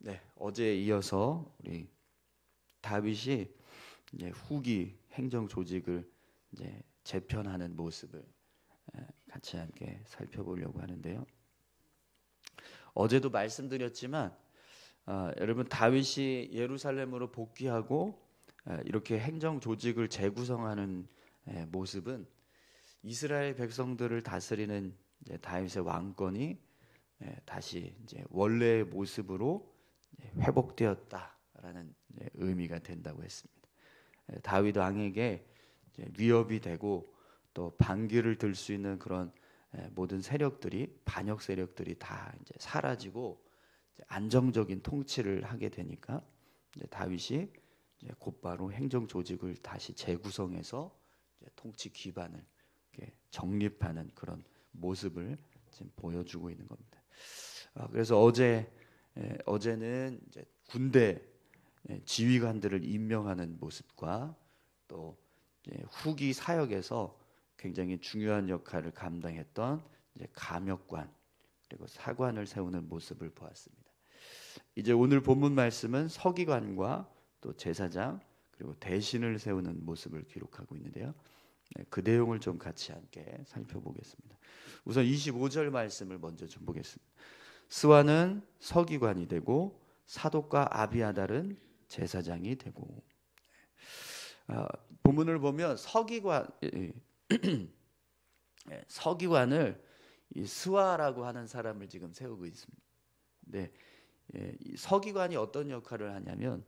네, 어제에 이어서 우리 다윗이 이제 후기 행정 조직을 이제 재편하는 모습을 같이 함께 살펴보려고 하는데요. 어제도 말씀드렸지만 여러분 다윗이 예루살렘으로 복귀하고 이렇게 행정 조직을 재구성하는 모습은 이스라엘 백성들을 다스리는 이제 다윗의 왕권이 다시 이제 원래의 모습으로 회복되었다라는 의미가 된다고 했습니다. 다윗 왕에게 위협이 되고 또 반기를 들 수 있는 그런 모든 세력들이 반역 세력들이 다 이제 사라지고 안정적인 통치를 하게 되니까 다윗이 곧바로 행정 조직을 다시 재구성해서 통치 기반을 정립하는 그런 모습을 지금 보여주고 있는 겁니다. 그래서 어제는 이제 군대 지휘관들을 임명하는 모습과 또 후기 사역에서 굉장히 중요한 역할을 감당했던 감역관 그리고 사관을 세우는 모습을 보았습니다. 이제 오늘 본문 말씀은 서기관과 또 제사장 그리고 대신을 세우는 모습을 기록하고 있는데요. 그 내용을 좀 같이 함께 살펴보겠습니다. 우선 25절 말씀을 먼저 좀 보겠습니다. 스와는 서기관이 되고 사독과 아비아달은 제사장이 되고. 본문을 보면 서기관을 이 스와라고 하는 사람을 지금 세우고 있습니다. 네, 이 서기관이 어떤 역할을 하냐면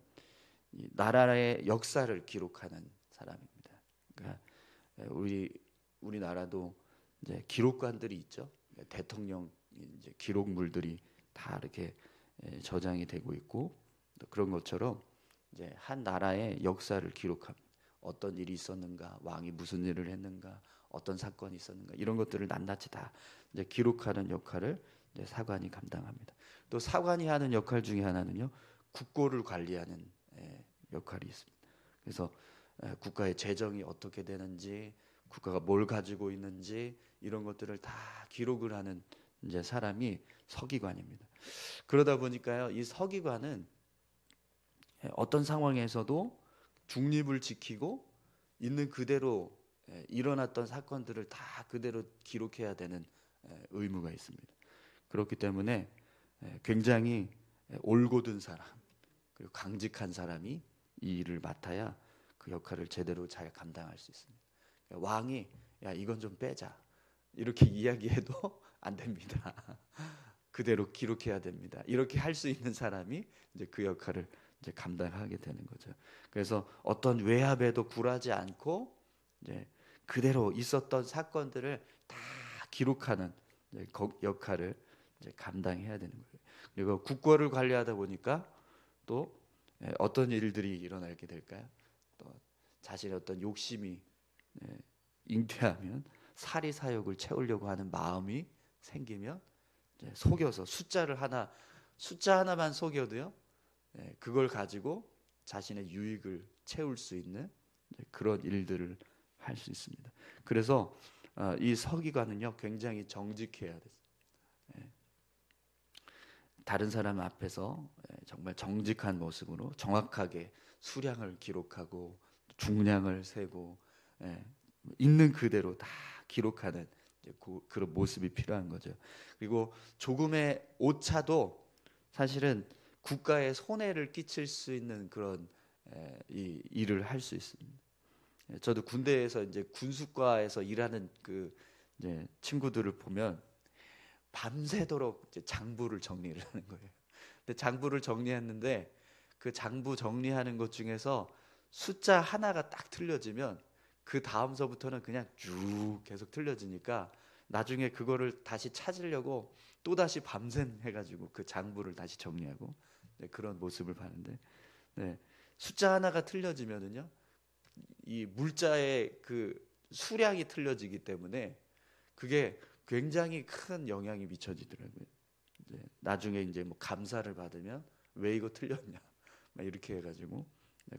이 나라의 역사를 기록하는 사람입니다. 그러니까 우리나라도 이제 기록관들이 있죠. 대통령 이제 기록물들이 다 이렇게 저장이 되고 있고 그런 것처럼 이제 한 나라의 역사를 기록합니다. 어떤 일이 있었는가, 왕이 무슨 일을 했는가, 어떤 사건이 있었는가 이런 것들을 낱낱이 다 이제 기록하는 역할을 이제 사관이 감당합니다. 또 사관이 하는 역할 중에 하나는요, 국고를 관리하는 역할이 있습니다. 그래서 국가의 재정이 어떻게 되는지, 국가가 뭘 가지고 있는지 이런 것들을 다 기록을 하는 이제 사람이 서기관입니다. 그러다 보니까요, 이 서기관은 어떤 상황에서도 중립을 지키고 있는 그대로 일어났던 사건들을 다 그대로 기록해야 되는 의무가 있습니다. 그렇기 때문에 굉장히 올곧은 사람 그리고 강직한 사람이 이 일을 맡아야 그 역할을 제대로 잘 감당할 수 있습니다. 왕이 야 이건 좀 빼자 이렇게 이야기해도 안 됩니다. 그대로 기록해야 됩니다. 이렇게 할 수 있는 사람이 이제 그 역할을 이제 감당하게 되는 거죠. 그래서 어떤 외압에도 굴하지 않고 이제 그대로 있었던 사건들을 다 기록하는 역할을 이제 감당해야 되는 거예요. 그리고 국고를 관리하다 보니까 또 어떤 일들이 일어나게 될까요? 또 자신의 어떤 욕심이 잉태하면 사리 사욕을 채우려고 하는 마음이 생기면 속여서 숫자 하나만 속여도요. 그걸 가지고 자신의 유익을 채울 수 있는 그런 일들을 할 수 있습니다. 그래서 이 서기관은요 굉장히 정직해야 돼요. 다른 사람 앞에서 정말 정직한 모습으로 정확하게 수량을 기록하고 중량을 세고 있는 그대로 다 기록하는 그런 모습이 필요한 거죠. 그리고 조금의 오차도 사실은 국가에 손해를 끼칠 수 있는 그런 이 일을 할 수 있습니다. 저도 군대에서 이제 군수과에서 일하는 그 이제 친구들을 보면 밤새도록 이제 장부를 정리를 하는 거예요. 근데 장부를 정리했는데 그 장부 정리하는 것 중에서 숫자 하나가 딱 틀려지면 그 다음서부터는 그냥 쭉 계속 틀려지니까 나중에 그거를 다시 찾으려고 또 다시 밤샘 해가지고 그 장부를 다시 정리하고 그런 모습을 봤는데 숫자 하나가 틀려지면은요 이 물자의 그 수량이 틀려지기 때문에 그게 굉장히 큰 영향이 미쳐지더라고요. 나중에 이제 뭐 감사를 받으면 왜 이거 틀렸냐 막 이렇게 해가지고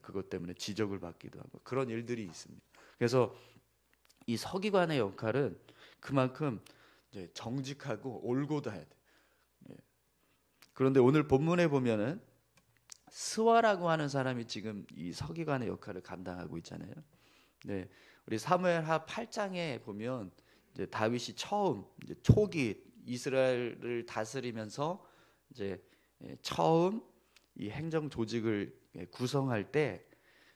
그것 때문에 지적을 받기도 하고 그런 일들이 있습니다. 그래서 이 서기관의 역할은 그만큼 이제 정직하고 올곧아야 돼. 그런데 오늘 본문에 보면은 스와라고 하는 사람이 지금 이 서기관의 역할을 감당하고 있잖아요. 네, 우리 사무엘하 8장에 보면 이제 다윗이 처음 이제 초기 이스라엘을 다스리면서 이제 처음 이 행정 조직을 구성할 때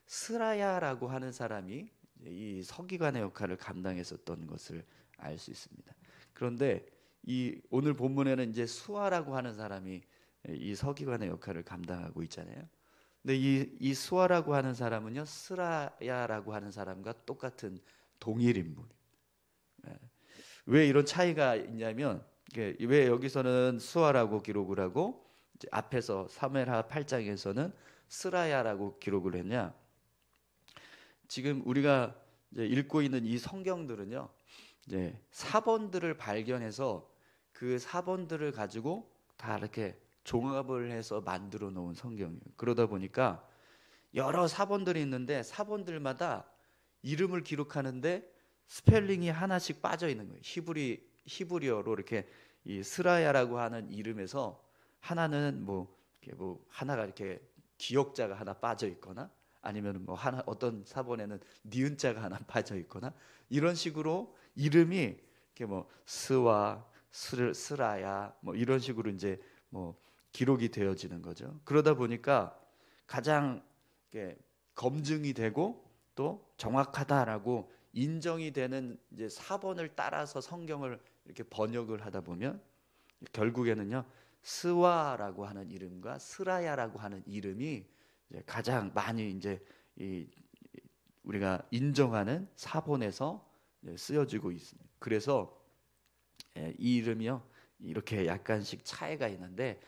스라야라고 하는 사람이 이 서기관의 역할을 감당했었던 것을 알 수 있습니다. 그런데 이 오늘 본문에는 이제 수아라고 하는 사람이 이 서기관의 역할을 감당하고 있잖아요. 근데 이 수아라고 하는 사람은요, 스라야라고 하는 사람과 똑같은 동일 인물. 왜 이런 차이가 있냐면, 왜 여기서는 수아라고 기록을 하고 이제 앞에서 사무엘하 8장에서는 스라야라고 기록을 했냐? 지금 우리가 이제 읽고 있는 이 성경들은요, 이제 사본들을 발견해서 그 사본들을 가지고 다 이렇게 종합을 해서 만들어 놓은 성경이에요. 그러다 보니까 여러 사본들이 있는데 사본들마다 이름을 기록하는데 스펠링이 하나씩 빠져 있는 거예요. 히브리어로 이렇게 이 스라야라고 하는 이름에서 하나는 뭐 하나가 이렇게 기역자가 하나 빠져 있거나 아니면 뭐 하나 어떤 사본에는 니은자가 하나 빠져 있거나 이런 식으로 이름이 이렇게 뭐 스와 스라야 뭐 이런 식으로 이제 뭐 기록이 되어지는 거죠. 그러다 보니까 가장 검증이 되고 또 정확하다라고 인정이 되는 이제 사본을 따라서 성경을 이렇게 번역을 하다 보면 결국에는요 스와라고 하는 이름과 스라야라고 하는 이름이 이제 가장 많이 이제 우리가 인정하는 사본에서 쓰여지고 있습니다. 그래서 이 이름이요 이렇게 약간씩 차이가 있는데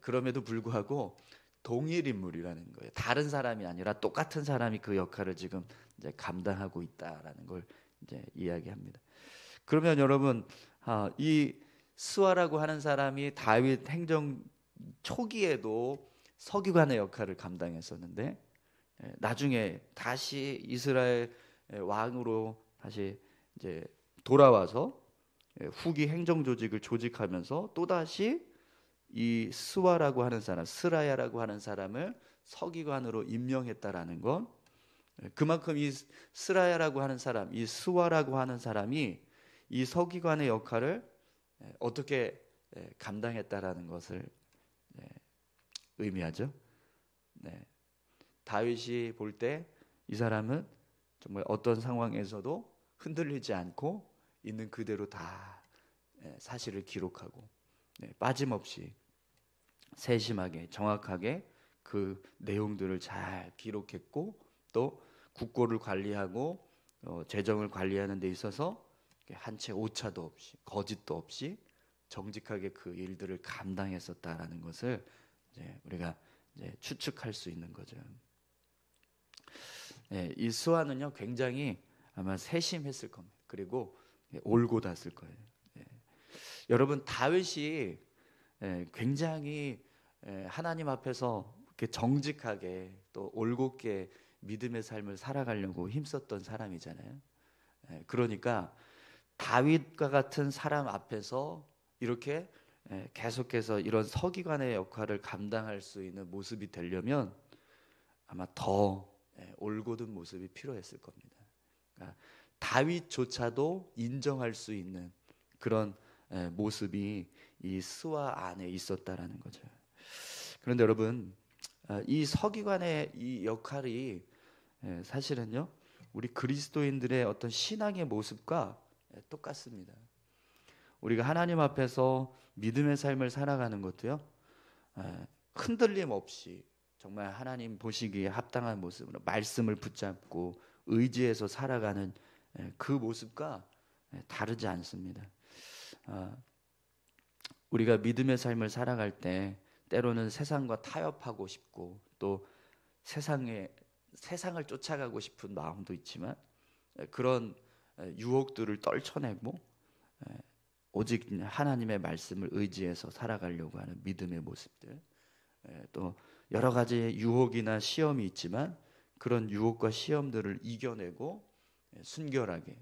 그럼에도 불구하고 동일 인물이라는 거예요. 다른 사람이 아니라 똑같은 사람이 그 역할을 지금 이제 감당하고 있다라는 걸 이제 이야기합니다. 그러면 여러분, 이 스와라고 하는 사람이 다윗 행정 초기에도 서기관의 역할을 감당했었는데 나중에 다시 이스라엘 왕으로 다시 이제 돌아와서 후기 행정 조직을 조직하면서 또 다시 이 스와라고 하는 사람, 스라야라고 하는 사람을 서기관으로 임명했다라는 건 그만큼 이 스라야라고 하는 사람, 이 스와라고 하는 사람이 이 서기관의 역할을 어떻게 감당했다라는 것을 의미하죠. 네. 다윗이 볼 때 이 사람은 정말 어떤 상황에서도 흔들리지 않고 있는 그대로 다 사실을 기록하고 빠짐없이 세심하게 정확하게 그 내용들을 잘 기록했고 또 국고를 관리하고 재정을 관리하는 데 있어서 한 채 오차도 없이 거짓도 없이 정직하게 그 일들을 감당했었다라는 것을 이제 우리가 이제 추측할 수 있는 거죠. 이 스와는요 굉장히 아마 세심했을 겁니다. 그리고 올곧았을 거예요. 여러분 다윗이 굉장히 하나님 앞에서 이렇게 정직하게 또 올곧게 믿음의 삶을 살아가려고 힘썼던 사람이잖아요. 그러니까 다윗과 같은 사람 앞에서 이렇게 계속해서 이런 서기관의 역할을 감당할 수 있는 모습이 되려면 아마 더 올곧은 모습이 필요했을 겁니다. 그러니까 다윗조차도 인정할 수 있는 그런 모습이 이 스와 안에 있었다라는 거죠. 그런데 여러분, 이 서기관의 이 역할이 사실은요, 우리 그리스도인들의 어떤 신앙의 모습과 똑같습니다. 우리가 하나님 앞에서 믿음의 삶을 살아가는 것도요, 흔들림 없이 정말 하나님 보시기에 합당한 모습으로 말씀을 붙잡고 의지해서 살아가는 그 모습과 다르지 않습니다. 우리가 믿음의 삶을 살아갈 때 때로는 세상과 타협하고 싶고 또 세상을 쫓아가고 싶은 마음도 있지만 그런 유혹들을 떨쳐내고 오직 하나님의 말씀을 의지해서 살아가려고 하는 믿음의 모습들, 또 여러 가지 유혹이나 시험이 있지만 그런 유혹과 시험들을 이겨내고 순결하게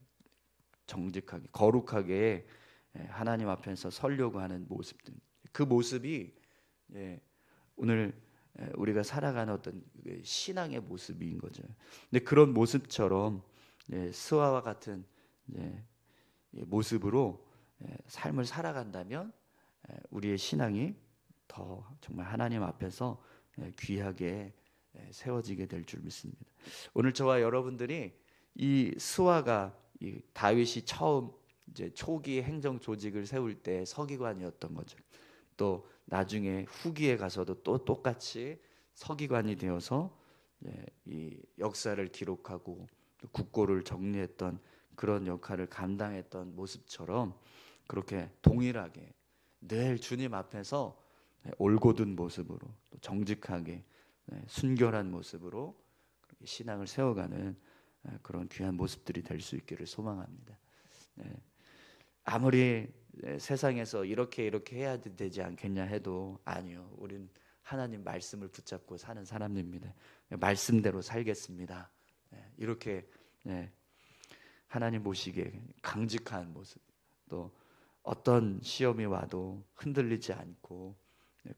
정직하게 거룩하게 하나님 앞에서 서려고 하는 모습들, 그 모습이 오늘 우리가 살아가는 어떤 신앙의 모습인 거죠. 근데 그런 모습처럼 스와와 같은 모습으로 삶을 살아간다면 우리의 신앙이 더 정말 하나님 앞에서 귀하게 세워지게 될 줄 믿습니다. 오늘 저와 여러분들이 이 스와가 이 다윗이 처음 이제 초기 행정 조직을 세울 때 서기관이었던 거죠. 또 나중에 후기에 가서도 또 똑같이 서기관이 되어서 이 역사를 기록하고 국고를 정리했던 그런 역할을 감당했던 모습처럼 그렇게 동일하게 늘 주님 앞에서 올곧은 모습으로 또 정직하게 순결한 모습으로 신앙을 세워가는 그런 귀한 모습들이 될 수 있기를 소망합니다. 아무리 세상에서 이렇게 해야 되지 않겠냐 해도 아니요. 우린 하나님 말씀을 붙잡고 사는 사람입니다. 말씀대로 살겠습니다. 이렇게 하나님 보시기에 강직한 모습, 또 어떤 시험이 와도 흔들리지 않고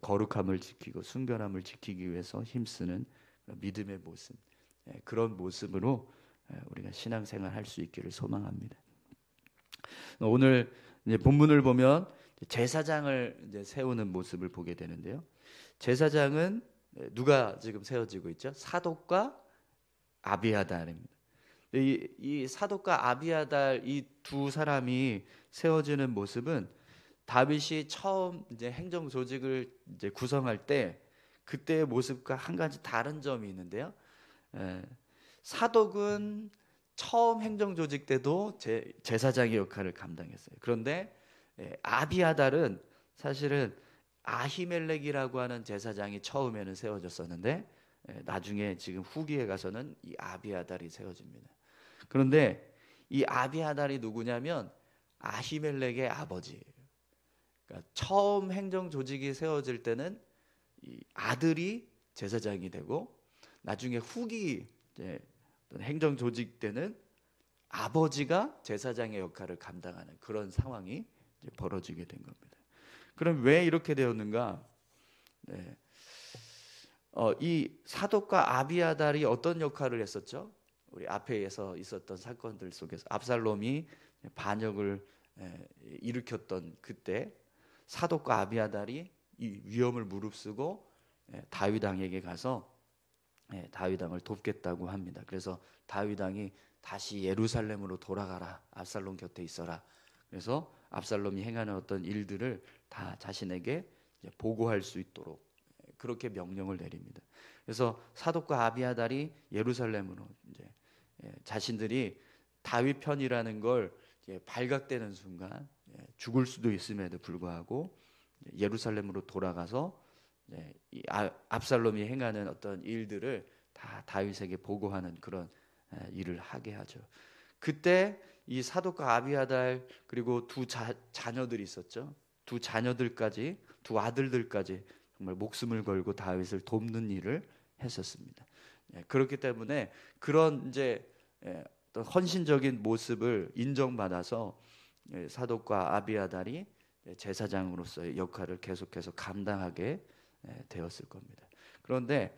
거룩함을 지키고 순결함을 지키기 위해서 힘쓰는 믿음의 모습, 그런 모습으로 우리가 신앙생활 할 수 있기를 소망합니다. 오늘 이제 본문을 보면 제사장을 이제 세우는 모습을 보게 되는데요. 제사장은 누가 지금 세워지고 있죠? 사독과 아비아달입니다. 이 사독과 아비아달 이 두 사람이 세워지는 모습은 다윗이 처음 이제 행정 조직을 이제 구성할 때 그때의 모습과 한 가지 다른 점이 있는데요. 사독은 처음 행정 조직 때도 제사장의 역할을 감당했어요. 그런데 아비아달은 사실은 아히멜렉이라고 하는 제사장이 처음에는 세워졌었는데 나중에 지금 후기에 가서는 이 아비아달이 세워집니다. 그런데 이 아비아달이 누구냐면 아히멜렉의 아버지예요. 그러니까 처음 행정 조직이 세워질 때는 이 아들이 제사장이 되고 나중에 후기 행정 조직 때는 아버지가 제사장의 역할을 감당하는 그런 상황이 벌어지게 된 겁니다. 그럼 왜 이렇게 되었는가? 이 사독과 아비아달이 어떤 역할을 했었죠? 우리 앞에서 있었던 사건들 속에서 압살롬이 반역을 일으켰던 그때 사독과 아비아달이 이 위험을 무릅쓰고 다윗 왕에게 가서 다윗 왕을 돕겠다고 합니다. 그래서 다윗 왕이 다시 예루살렘으로 돌아가라, 압살롬 곁에 있어라. 그래서 압살롬이 행하는 어떤 일들을 다 자신에게 보고할 수 있도록 그렇게 명령을 내립니다. 그래서 사독과 아비아달이 예루살렘으로 이제 자신들이 다윗 편이라는 걸 발각되는 순간 죽을 수도 있음에도 불구하고 예루살렘으로 돌아가서 이 압살롬이 행하는 어떤 일들을 다 다윗에게 보고하는 그런 일을 하게 하죠. 그때 이 사독과 아비아달 그리고 두 자녀들이 있었죠. 두 자녀들까지, 두 아들들까지 정말 목숨을 걸고 다윗을 돕는 일을 했었습니다. 그렇기 때문에 그런 이제 어떤 헌신적인 모습을 인정받아서 사독과 아비아달이 제사장으로서의 역할을 계속해서 감당하게 되었을 겁니다. 그런데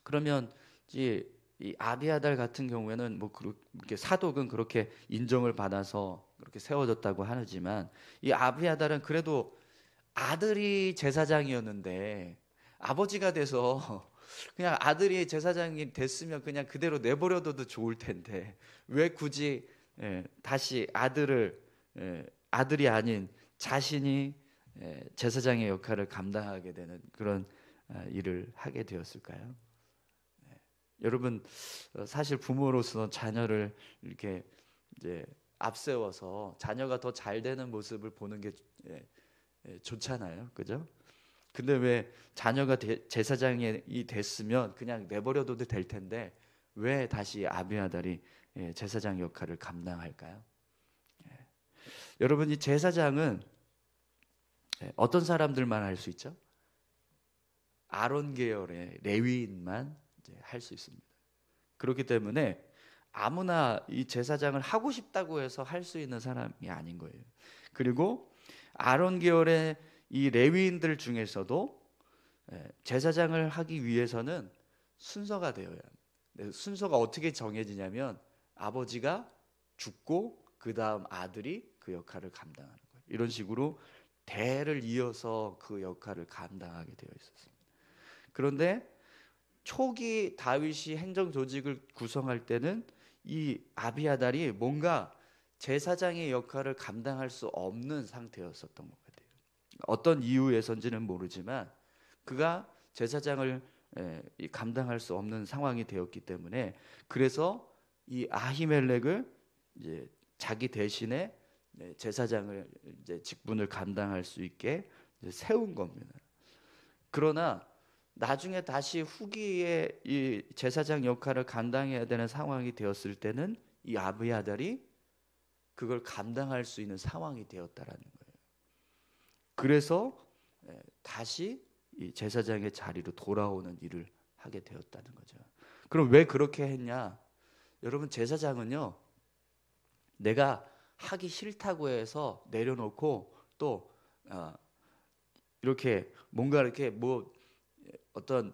그러면 이 아비아달 같은 경우에는 뭐 그렇게 사독은 그렇게 인정을 받아서 그렇게 세워졌다고 하지만 이 아비아달은 그래도 아들이 제사장이었는데 아버지가 돼서 그냥 아들이 제사장이 됐으면 그냥 그대로 내버려둬도 좋을 텐데 왜 굳이 다시 아들이 아닌 자신이 제사장의 역할을 감당하게 되는 그런 일을 하게 되었을까요? 여러분 사실 부모로서 자녀를 이렇게 이제 앞세워서 자녀가 더 잘 되는 모습을 보는 게 좋잖아요, 그죠? 근데 왜 자녀가 제사장이 됐으면 그냥 내버려둬도 될 텐데 왜 다시 아비아달이 제사장 역할을 감당할까요? 여러분 이 제사장은 어떤 사람들만 할 수 있죠? 아론 계열의 레위인만 할 수 있습니다. 그렇기 때문에 아무나 이 제사장을 하고 싶다고 해서 할 수 있는 사람이 아닌 거예요. 그리고 아론 계열의 이 레위인들 중에서도 제사장을 하기 위해서는 순서가 되어야 합니다. 순서가 어떻게 정해지냐면 아버지가 죽고 그 다음 아들이 그 역할을 감당하는 거예요. 이런 식으로 대를 이어서 그 역할을 감당하게 되어 있었습니다. 그런데 초기 다윗이 행정 조직을 구성할 때는 이 아비아달이 뭔가 제사장의 역할을 감당할 수 없는 상태였었던 것 같아요. 어떤 이유에서인지는 모르지만 그가 제사장을 감당할 수 없는 상황이 되었기 때문에 그래서 이 아히멜렉을 이제 자기 대신에 제사장을 이제 직분을 감당할 수 있게 세운 겁니다. 그러나 나중에 다시 후기에 이 제사장 역할을 감당해야 되는 상황이 되었을 때는 이 아비아달이 그걸 감당할 수 있는 상황이 되었다라는 거예요. 그래서 다시 이 제사장의 자리로 돌아오는 일을 하게 되었다는 거죠. 그럼 왜 그렇게 했냐? 여러분, 제사장은요, 내가 하기 싫다고 해서 내려놓고 또 이렇게 뭔가 이렇게 뭐 어떤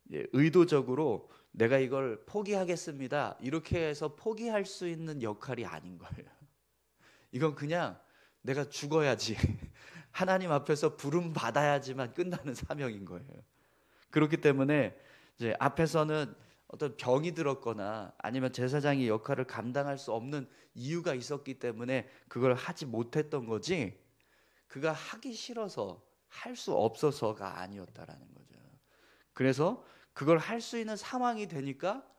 의도적으로 내가 이걸 포기하겠습니다, 이렇게 해서 포기할 수 있는 역할이 아닌 거예요. 이건 그냥 내가 죽어야지 하나님 앞에서 부름 받아야지만 끝나는 사명인 거예요. 그렇기 때문에 이제 앞에서는 어떤 병이 들었거나 아니면 제사장이 역할을 감당할 수 없는 이유가 있었기 때문에 그걸 하지 못했던 거지, 그가 하기 싫어서 할 수 없어서가 아니었다라는 거죠. 그래서 그걸 할 수 있는 상황이 되니까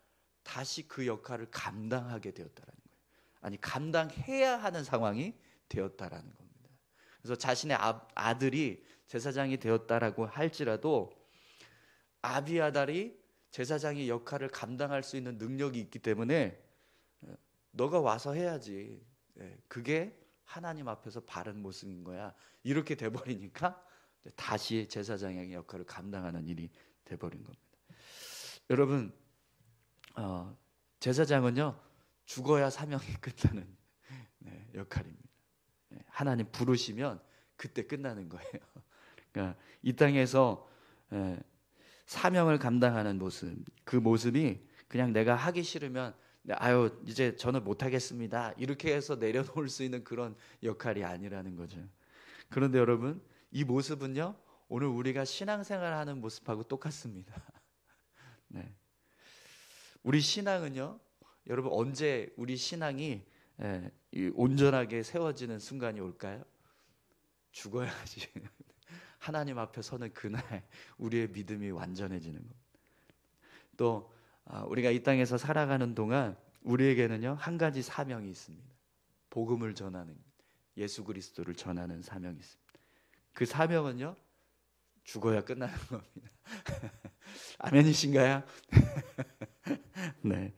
다시 그 역할을 감당하게 되었다라는 거예요. 아니, 감당해야 하는 상황이 되었다라는 겁니다. 그래서 자신의 아들이 제사장이 되었다라고 할지라도 아비아달이 제사장의 역할을 감당할 수 있는 능력이 있기 때문에 너가 와서 해야지, 그게 하나님 앞에서 바른 모습인 거야, 이렇게 돼버리니까 다시 제사장의 역할을 감당하는 일이 돼버린 겁니다. 여러분, 제사장은요 죽어야 사명이 끝나는 역할입니다. 하나님 부르시면 그때 끝나는 거예요. 그러니까 이 땅에서 사명을 감당하는 모습, 그 모습이 그냥 내가 하기 싫으면 아유 이제 저는 못하겠습니다, 이렇게 해서 내려놓을 수 있는 그런 역할이 아니라는 거죠. 그런데 여러분, 이 모습은요 오늘 우리가 신앙생활하는 모습하고 똑같습니다. 네. 우리 신앙은요, 여러분, 언제 우리 신앙이 온전하게 세워지는 순간이 올까요? 죽어야지. 하나님 앞에 서는 그날 우리의 믿음이 완전해지는 겁니다. 또 우리가 이 땅에서 살아가는 동안 우리에게는요 한 가지 사명이 있습니다. 복음을 전하는, 예수 그리스도를 전하는 사명이 있습니다. 그 사명은요 죽어야 끝나는 겁니다. 아멘이신가요? 네.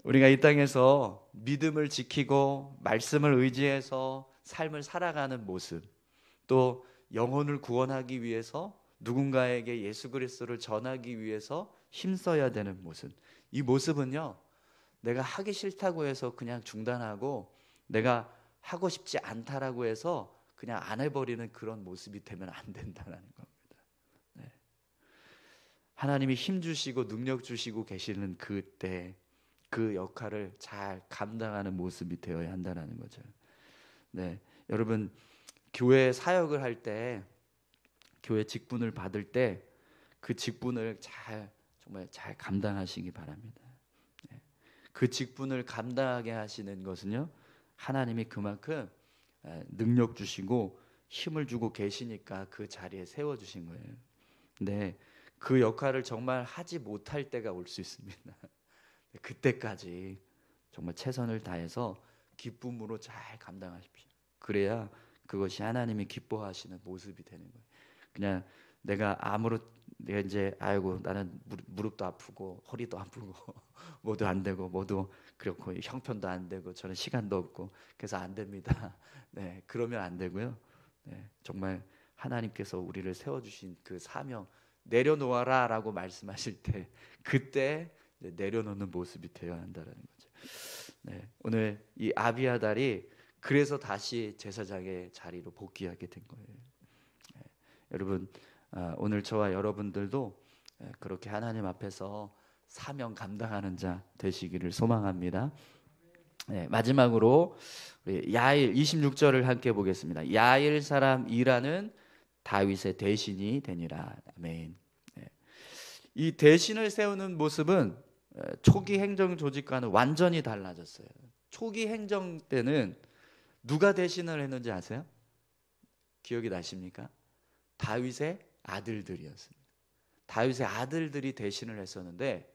우리가 이 땅에서 믿음을 지키고 말씀을 의지해서 삶을 살아가는 모습, 또 영혼을 구원하기 위해서 누군가에게 예수 그리스도를 전하기 위해서 힘써야 되는 모습, 이 모습은요 내가 하기 싫다고 해서 그냥 중단하고 내가 하고 싶지 않다라고 해서 그냥 안 해버리는 그런 모습이 되면 안 된다는 겁니다. 네. 하나님이 힘 주시고 능력 주시고 계시는 그때 그 역할을 잘 감당하는 모습이 되어야 한다는 거죠. 네, 여러분, 교회 사역을 할 때, 교회 직분을 받을 때 그 직분을 정말 잘 감당하시기 바랍니다. 네. 그 직분을 감당하게 하시는 것은요 하나님이 그만큼 능력 주시고 힘을 주고 계시니까 그 자리에 세워주신 거예요. 근데 그 역할을 정말 하지 못할 때가 올 수 있습니다. 그때까지 정말 최선을 다해서 기쁨으로 잘 감당하십시오. 그래야 그것이 하나님이 기뻐하시는 모습이 되는 거예요. 그냥 내가 이제 아이고 나는 무릎도 아프고 허리도 아프고 뭐도 안 되고 뭐도 그렇고 형편도 안 되고 저는 시간도 없고 그래서 안 됩니다. 네, 그러면 안 되고요. 네, 정말 하나님께서 우리를 세워주신 그 사명 내려놓아라라고 말씀하실 때 그때 내려놓는 모습이 되어야 한다는 거죠. 네, 오늘 이 아비아달이 그래서 다시 제사장의 자리로 복귀하게 된 거예요. 네, 여러분, 오늘 저와 여러분들도 그렇게 하나님 앞에서 사명 감당하는 자 되시기를 소망합니다. 마지막으로 우리 야일 26절을 함께 보겠습니다. 야일 사람 이라는 다윗의 대신이 되니라. 아멘. 이 대신을 세우는 모습은 초기 행정 조직과는 완전히 달라졌어요. 초기 행정 때는 누가 대신을 했는지 아세요? 기억이 나십니까? 다윗의 아들들이었습니다. 다윗의 아들들이 대신을 했었는데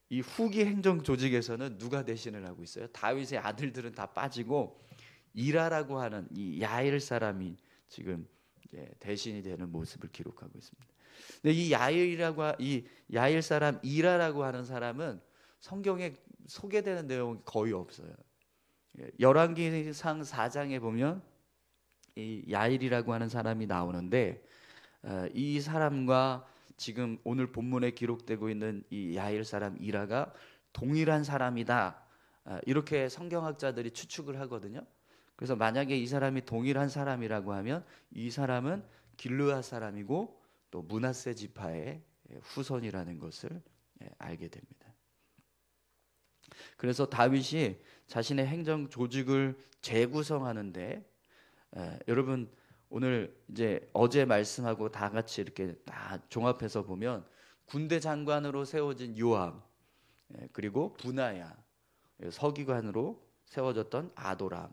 이 후기 행정 조직에서는 누가 대신을 하고 있어요? 다윗의 아들들은 다 빠지고 이라라고 하는 이 야일 사람이 지금 대신이 되는 모습을 기록하고 있습니다. 근데 이 야일 사람 이라라고 하는 사람은 성경에 소개되는 내용이 거의 없어요. 열왕기상 4장에 보면 이 야일이라고 하는 사람이 나오는데 이 사람과 지금 오늘 본문에 기록되고 있는 이 야일 사람 이라가 동일한 사람이다. 이렇게 성경학자들이 추측을 하거든요. 그래서 만약에 이 사람이 동일한 사람이라고 하면 이 사람은 길르앗 사람이고 또 므낫세 지파의 후손이라는 것을 알게 됩니다. 그래서 다윗이 자신의 행정 조직을 재구성하는데 여러분 오늘 이제 어제 말씀하고 다 같이 이렇게 다 종합해서 보면 군대 장관으로 세워진 요압, 그리고 분하야, 서기관으로 세워졌던 아도람,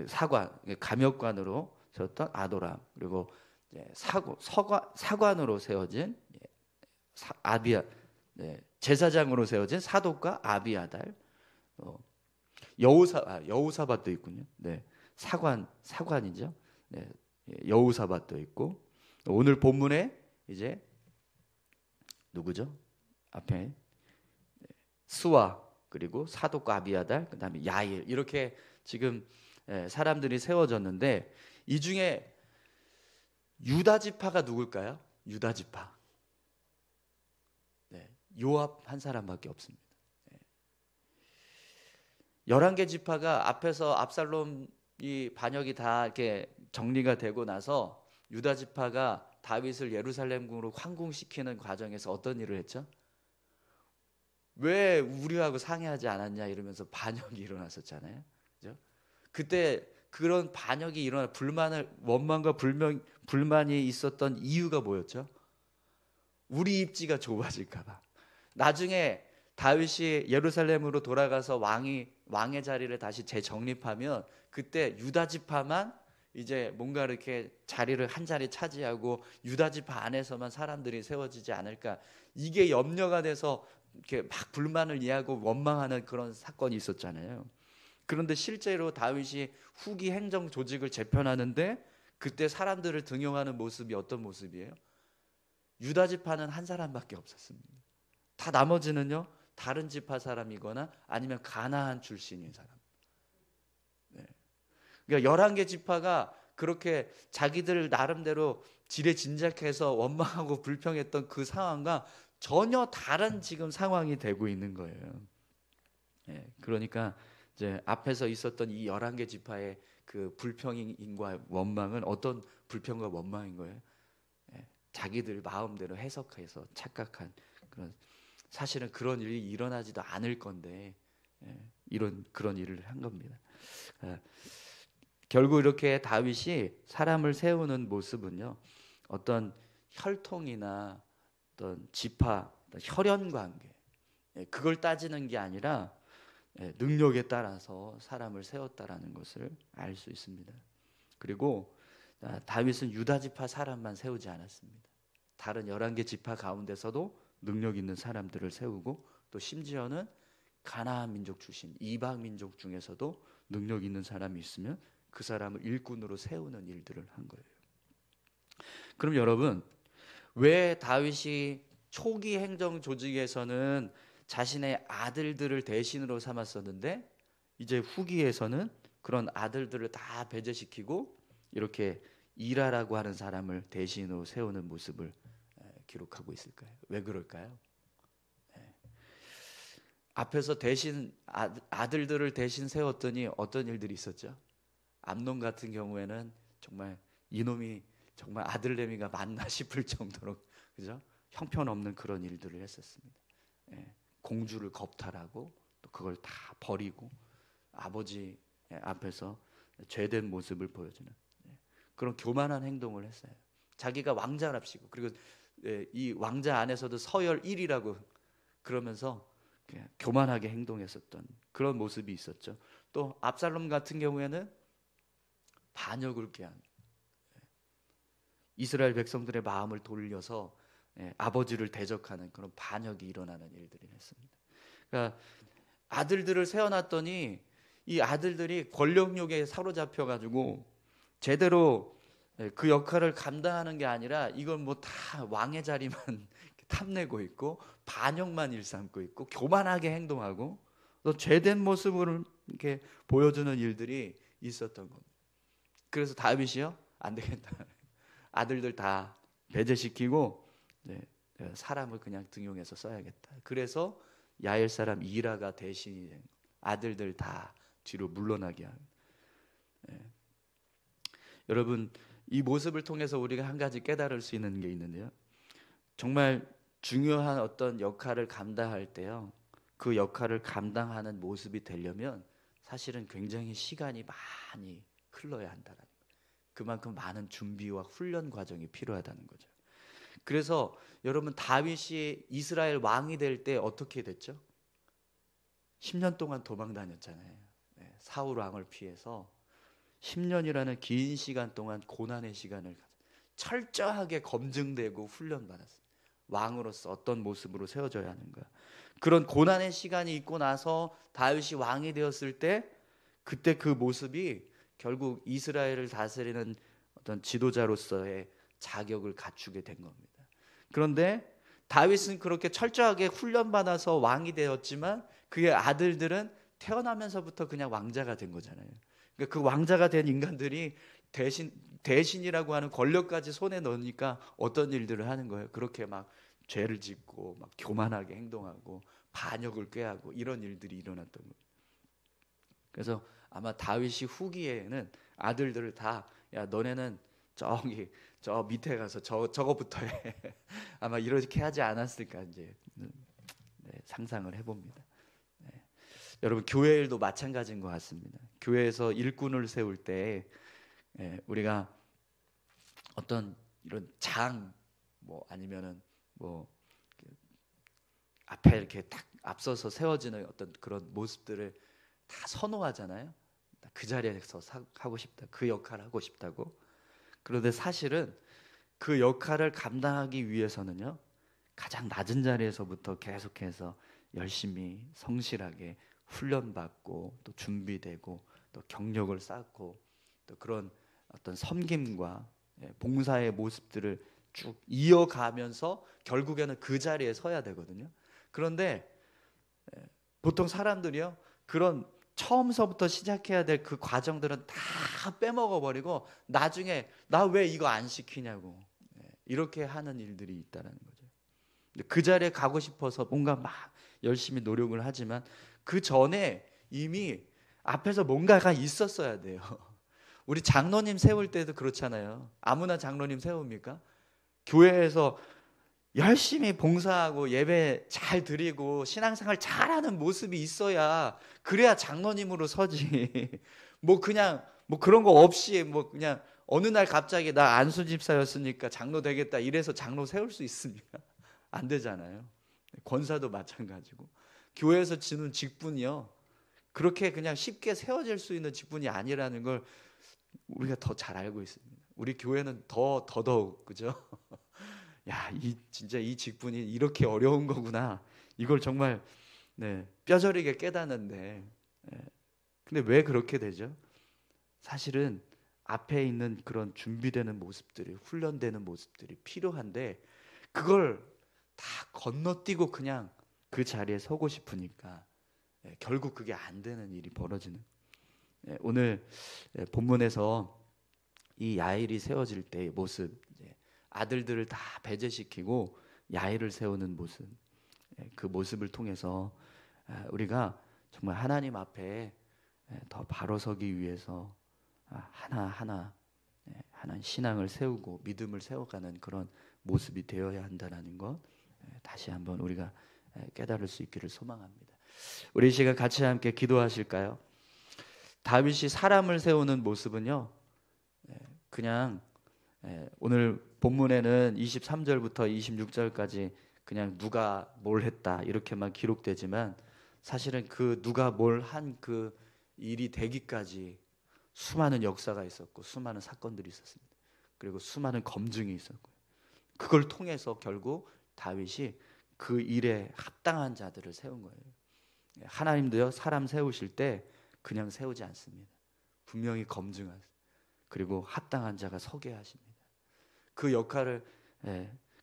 사관, 감역관으로 세웠던 아도람, 그리고 사관으로 세워진 아비야, 제사장으로 세워진 사독과 아비아달, 여우사밧도 있군요. 사관이죠. 여우사밧도 있고 오늘 본문에 이제 누구죠? 앞에 스와 그리고 사독과 아비아달 그다음에 야일 이렇게 지금 사람들이 세워졌는데 이 중에 유다 지파가 누굴까요? 유다 지파. 요압 한 사람밖에 없습니다. 11개 지파가 앞에서 압살롬이 반역이 다 이렇게 정리가 되고 나서 유다 지파가 다윗을 예루살렘궁으로 환궁시키는 과정에서 어떤 일을 했죠? 왜 우리하고 상의하지 않았냐 이러면서 반역이 일어났었잖아요. 그죠? 그때 그런 반역이 일어나 원망과 불만이 있었던 이유가 뭐였죠? 우리 입지가 좁아질까 봐. 나중에 다윗이 예루살렘으로 돌아가서 왕의 자리를 다시 재정립하면 그때 유다 지파만 이제 뭔가 이렇게 자리를 한 자리 차지하고 유다 지파 안에서만 사람들이 세워지지 않을까, 이게 염려가 돼서 이렇게 막 불만을 이해하고 원망하는 그런 사건이 있었잖아요. 그런데 실제로 다윗이 후기 행정 조직을 재편하는데 그때 사람들을 등용하는 모습이 어떤 모습이에요? 유다 지파는 한 사람밖에 없었습니다. 다 나머지는요 다른 지파 사람이거나 아니면 가나안 출신인 사람. 그러니까 11개 지파가 그렇게 자기들 나름대로 지레짐작해서 원망하고 불평했던 그 상황과 전혀 다른 지금 상황이 되고 있는 거예요. 그러니까 이제 앞에서 있었던 이 11개 지파의 그 불평인과 원망은 어떤 불평과 원망인 거예요? 자기들 마음대로 해석해서 착각한 그런, 사실은 그런 일이 일어나지도 않을 건데 그런 일을 한 겁니다. 결국 이렇게 다윗이 사람을 세우는 모습은요, 어떤 혈통이나 어떤 지파, 어떤 혈연 관계, 그걸 따지는 게 아니라 능력에 따라서 사람을 세웠다라는 것을 알 수 있습니다. 그리고 다윗은 유다 지파 사람만 세우지 않았습니다. 다른 11개 지파 가운데서도 능력 있는 사람들을 세우고 또 심지어는 가나안 민족 출신 이방 민족 중에서도 능력 있는 사람이 있으면 그 사람을 일꾼으로 세우는 일들을 한 거예요. 그럼 여러분, 왜 다윗이 초기 행정 조직에서는 자신의 아들들을 대신으로 삼았었는데 이제 후기에서는 그런 아들들을 다 배제시키고 이렇게 이라라고 하는 사람을 대신으로 세우는 모습을 기록하고 있을까요? 왜 그럴까요? 앞에서 대신 아들들을 대신 세웠더니 어떤 일들이 있었죠? 암논 같은 경우에는 정말 이놈이 정말 아들내미가 맞나 싶을 정도로, 그죠? 형편없는 그런 일들을 했었습니다. 공주를 겁탈하고 또 그걸 다 버리고 아버지 앞에서 죄된 모습을 보여주는 그런 교만한 행동을 했어요. 자기가 왕자랍시고, 그리고 이 왕자 안에서도 서열 1위라고 그러면서 교만하게 행동했었던 그런 모습이 있었죠. 또 압살롬 같은 경우에는 반역을 꾀한, 이스라엘 백성들의 마음을 돌려서 아버지를 대적하는 그런 반역이 일어나는 일들이 했습니다. 그러니까 아들들을 세워놨더니 이 아들들이 권력욕에 사로잡혀 가지고 제대로 그 역할을 감당하는 게 아니라 이걸 뭐 다 왕의 자리만 탐내고 있고 반역만 일삼고 있고 교만하게 행동하고 또 죄된 모습을 이렇게 보여주는 일들이 있었던 겁니다. 그래서 다윗이요, 안 되겠다, 아들들 다 배제시키고 사람을 그냥 등용해서 써야겠다. 그래서 야엘 사람 이라가 대신이 된, 아들들 다 뒤로 물러나게 한. 여러분, 이 모습을 통해서 우리가 한 가지 깨달을 수 있는 게 있는데요, 정말 중요한 어떤 역할을 감당할 때요, 그 역할을 감당하는 모습이 되려면 사실은 굉장히 시간이 많이 흘러야 한다는 거예요. 그만큼 많은 준비와 훈련 과정이 필요하다는 거죠. 그래서 여러분, 다윗이 이스라엘 왕이 될 때 어떻게 됐죠? 10년 동안 도망 다녔잖아요. 사울 왕을 피해서 10년이라는 긴 시간 동안 고난의 시간을 철저하게 검증되고 훈련받았어요. 왕으로서 어떤 모습으로 세워져야 하는가. 그런 고난의 시간이 있고 나서 다윗이 왕이 되었을 때, 그때 그 모습이 결국 이스라엘을 다스리는 어떤 지도자로서의 자격을 갖추게 된 겁니다. 그런데 다윗은 그렇게 철저하게 훈련받아서 왕이 되었지만 그의 아들들은 태어나면서부터 그냥 왕자가 된 거잖아요. 그러니까 그 왕자가 된 인간들이 대신이라고 하는 권력까지 손에 넣으니까 어떤 일들을 하는 거예요? 그렇게 막 죄를 짓고 막 교만하게 행동하고 반역을 꾀하고 이런 일들이 일어났던 거예요. 그래서 아마 다윗이 후기에는 아들들을 다, 야 너네는 저기 저 밑에 가서 저거부터 해. 아마 이렇게 하지 않았을까 이제 상상을 해봅니다. 여러분, 교회 일도 마찬가지인 것 같습니다. 교회에서 일꾼을 세울 때 우리가 어떤 이런 장 뭐 아니면은 뭐 앞에 이렇게 딱 앞서서 세워지는 어떤 그런 모습들을 다 선호하잖아요. 그 자리에서 하고 싶다, 그 역할을 하고 싶다고. 그런데 사실은 그 역할을 감당하기 위해서는요, 가장 낮은 자리에서부터 계속해서 열심히 성실하게 훈련받고 또 준비되고 또 경력을 쌓고 또 그런 어떤 섬김과 봉사의 모습들을 쭉 이어가면서 결국에는 그 자리에 서야 되거든요. 그런데 보통 사람들이요, 그런 처음서부터 시작해야 될 그 과정들은 다 빼먹어 버리고 나중에 나 왜 이거 안 시키냐고 이렇게 하는 일들이 있다는 거죠. 그 자리에 가고 싶어서 뭔가 막 열심히 노력을 하지만 그 전에 이미 앞에서 뭔가가 있었어야 돼요. 우리 장로님 세울 때도 그렇잖아요. 아무나 장로님 세웁니까? 교회에서 열심히 봉사하고 예배 잘 드리고 신앙생활 잘하는 모습이 있어야, 그래야 장로님으로 서지. 뭐 그냥 뭐 그런 거 없이 뭐 그냥 어느 날 갑자기 나 안수 집사였으니까 장로 되겠다 이래서 장로 세울 수 있습니까? 안 되잖아요. 권사도 마찬가지고 교회에서 지는 직분이요, 그렇게 그냥 쉽게 세워질 수 있는 직분이 아니라는 걸 우리가 더 잘 알고 있습니다. 우리 교회는 더더욱, 그죠? 야, 진짜 이 직분이 이렇게 어려운 거구나. 이걸 정말 뼈저리게 깨닫는데, 근데 왜 그렇게 되죠? 사실은 앞에 있는 그런 준비되는 모습들이, 훈련되는 모습들이 필요한데 그걸 다 건너뛰고 그냥 그 자리에 서고 싶으니까 결국 그게 안 되는 일이 벌어지는. 오늘 본문에서 이 야일이 세워질 때의 모습, 아들들을 다 배제시키고 야일을 세우는 모습, 그 모습을 통해서 우리가 정말 하나님 앞에 더 바로 서기 위해서 하나하나 하나님 신앙을 세우고 믿음을 세워가는 그런 모습이 되어야 한다는 것 다시 한번 우리가 깨달을 수 있기를 소망합니다. 우리 이 시간 같이 함께 기도하실까요? 다윗이 사람을 세우는 모습은요, 그냥 오늘 본문에는 23절부터 26절까지 그냥 누가 뭘 했다 이렇게만 기록되지만 사실은 그 누가 뭘 한 그 일이 되기까지 수많은 역사가 있었고 수많은 사건들이 있었습니다. 그리고 수많은 검증이 있었고요. 그걸 통해서 결국 다윗이 그 일에 합당한 자들을 세운 거예요. 하나님도요, 사람 세우실 때 그냥 세우지 않습니다. 분명히 검증하세요. 그리고 합당한 자가 서게 하십니다. 그 역할을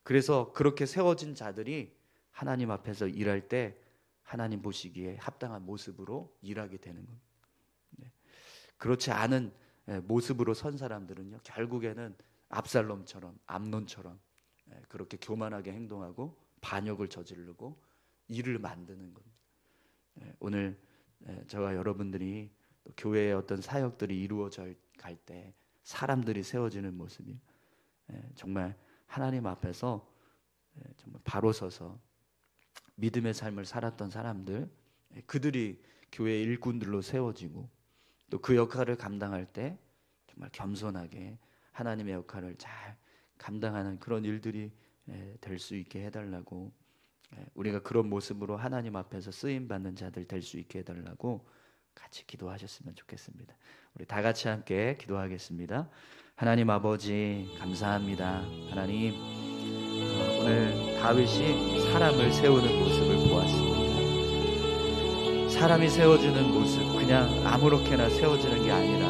그래서 그렇게 세워진 자들이 하나님 앞에서 일할 때 하나님 보시기에 합당한 모습으로 일하게 되는 겁니다. 그렇지 않은 모습으로 선 사람들은요, 결국에는 압살롬처럼 암논처럼 그렇게 교만하게 행동하고 반역을 저지르고 일을 만드는 겁니다. 오늘 저와 여러분들이 교회의 어떤 사역들이 이루어져 갈 때 사람들이 세워지는 모습이 정말 하나님 앞에서 정말 바로 서서 믿음의 삶을 살았던 사람들, 그들이 교회의 일꾼들로 세워지고 또 그 역할을 감당할 때 정말 겸손하게 하나님의 역할을 잘 감당하는 그런 일들이 될 수 있게 해달라고, 우리가 그런 모습으로 하나님 앞에서 쓰임받는 자들 될 수 있게 해달라고 같이 기도하셨으면 좋겠습니다. 우리 다 같이 함께 기도하겠습니다. 하나님 아버지 감사합니다. 하나님, 오늘 다윗이 사람을 세우는 모습을 보았습니다. 사람이 세워주는 모습, 그냥 아무렇게나 세워지는 게 아니라